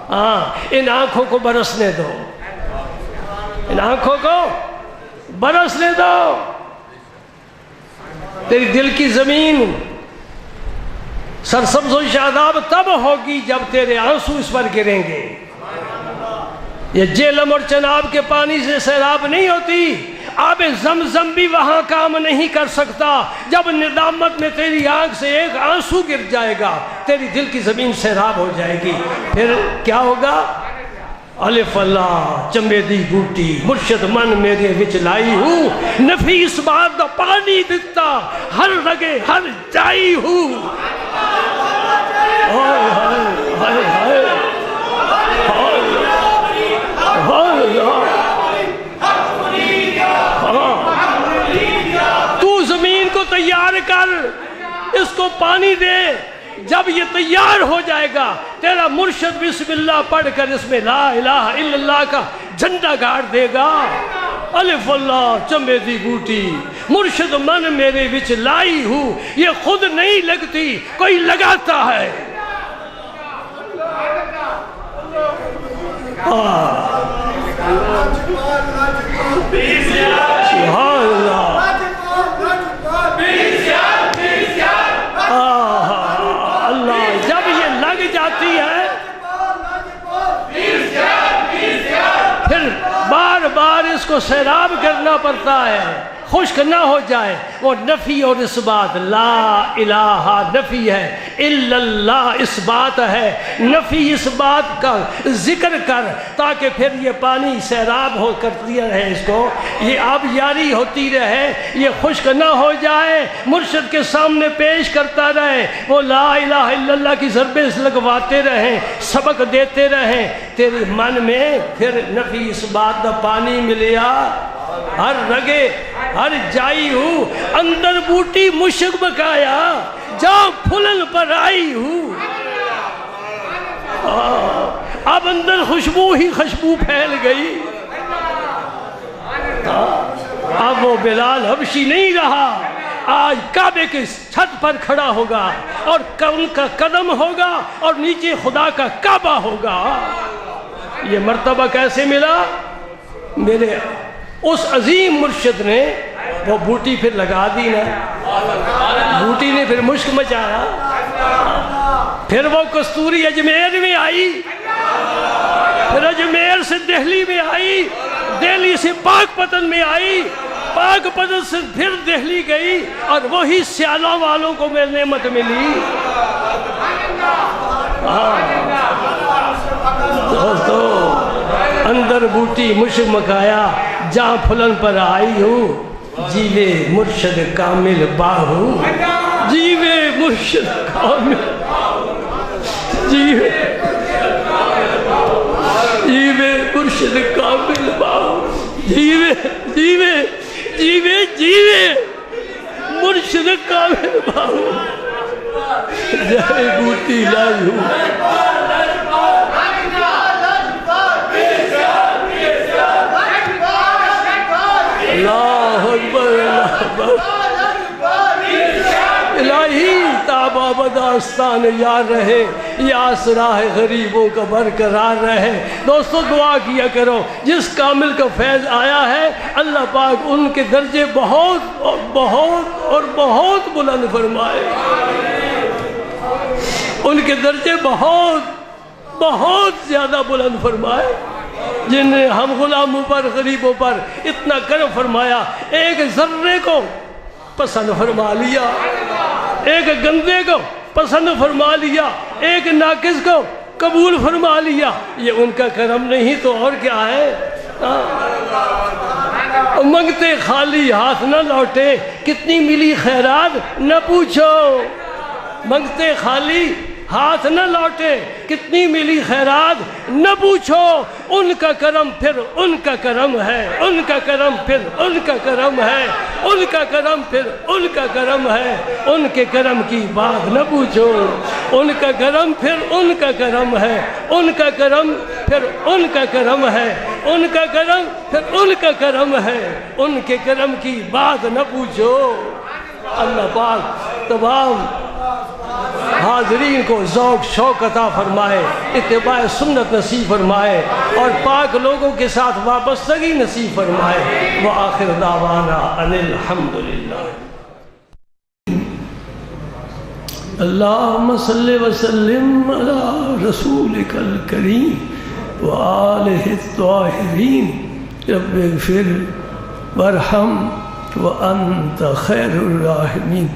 ہاں، ان آنکھوں کو برسنے دو، ان آنکھوں کو برسنے دو. تیری دل کی زمین سرسبز و شاداب تب ہوگی جب تیرے آنسو اس پر گریں گے. یہ جہلم اور چناب کے پانی سے سیراب نہیں ہوتی. آب زمزم بھی وہاں کام نہیں کر سکتا. جب ندامت میں تیری آنکھ سے ایک آنسو گر جائے گا تیری دل کی زمین سیراب ہو جائے گی. پھر کیا ہوگا؟ الف اللہ چمبے دی بوٹی مرشد من میرے وچ لائی ہوں، نفی اس بات دا پانی دتا ہر رگے ہر جائی ہوں. ہائے ہائے ہائے ہائے. تو زمین کو تیار کر، اس کو پانی دے. جب یہ تیار ہو جائے گا تیرا مرشد بسم اللہ پڑھ کر اس میں لا الہ الا اللہ کا جھنڈا گاڑ دے گا. الف اللہ چمبے دی بوٹی مرشد من میرے وچ لائی ہوں. یہ خود نہیں لگتی، کوئی لگاتا ہے. سبحان اللہ. جب یہ لگ جاتی ہے پھر بار بار اس کو سیراب کرنا پڑتا ہے خشک نہ ہو جائے. وہ نفی اور اس بات، لا الہ نفی ہے، الا اللہ اس بات ہے. نفی اس بات کا ذکر کر تاکہ پھر یہ پانی سیراب ہو کر دیا رہے، اس کو یہ آب یاری ہوتی رہے، یہ خشک نہ ہو جائے. مرشد کے سامنے پیش کرتا رہے، وہ لا الہ الا اللہ کی ضربیں لگواتے رہیں، سبق دیتے رہیں. تیرے من میں پھر نفی اس بات کا پانی ملیا. ہر رگے ہر جائی ہوں، اندر بوٹی مشک بکایا جہاں پھلن پر آئی ہوں. اب اندر خوشبو ہی خوشبو پھیل گئی. اب وہ بلال حبشی نہیں رہا، آج کعبے کی چھت پر کھڑا ہوگا اور ان کا قدم ہوگا اور نیچے خدا کا کعبہ ہوگا۔ یہ مرتبہ کیسے ملا؟ میرے اس عظیم مرشد نے وہ بوٹی پھر لگا دی نا، بوٹی نے پھر مشک مچایا، پھر وہ کستوری اجمیر میں آئی، پھر اجمیر سے دہلی میں آئی، دہلی سے پاک پتن میں آئی، پاک پتن سے پھر دہلی گئی اور وہی سیالہ والوں کو میں نعمت ملی۔ دوستو اندر بوٹی مشک مکایا، جہاں پھلن پر آئی ہوں، جیوے مرشد کامل باہو، جیوے مرشد کامل، جیوے مرشد کامل باہو، جیوے جیوے جیوے جیوے مرشد کامل باہو، جائے بوٹی لائی ہوں۔ اللہ اکبر، اللہ اکبر۔ الہی تابہ داستان یار رہے، یا سراہ غریبوں کا برقرار رہے۔ دوستو دعا کیا کرو، جس کامل کا فیض آیا ہے اللہ پاک ان کے درجے بہت اور بہت اور بہت بلند فرمائے، ان کے درجے بہت بہت زیادہ بلند فرمائے، جن نے ہم غلاموں پر غریبوں پر اتنا کرم فرمایا، ایک ذرے کو پسند فرما لیا، ایک گندے کو پسند فرما لیا، ایک ناقص کو قبول فرما لیا۔ یہ ان کا کرم نہیں تو اور کیا ہے؟ منگتے خالی ہاتھ نہ لوٹے، کتنی ملی خیرات نہ پوچھو، منگتے خالی ہاتھ نہ لوٹے، کتنی ملی خیرات نہ پوچھو، ان کا کرم پھر ان کا کرم ہے، ان کا کرم پھر ان کا کرم ہے، ان کا کرم پھر ان کا کرم ہے، ان کے کرم کی بات نہ پوچھو، ان کا کرم پھر ان کا کرم ہے، ان کا کرم پھر ان کا کرم ہے، ان کا کرم پھر ان کا کرم ہے، ان کے کرم کی بات نہ پوچھو۔ اللہ پاک تمام حاضرین کو ذوق شوق عطا فرمائے، اتباع سنت نصیب فرمائے اور پاک لوگوں کے ساتھ وابستگی نصیب فرمائے۔ وآخر دعوانا ان الحمدللہ۔ اللہم صلی وسلم علی رسولک الکریم وآلہ الطاہرین، رب اغفر وارحم وانت خیر الراحمین۔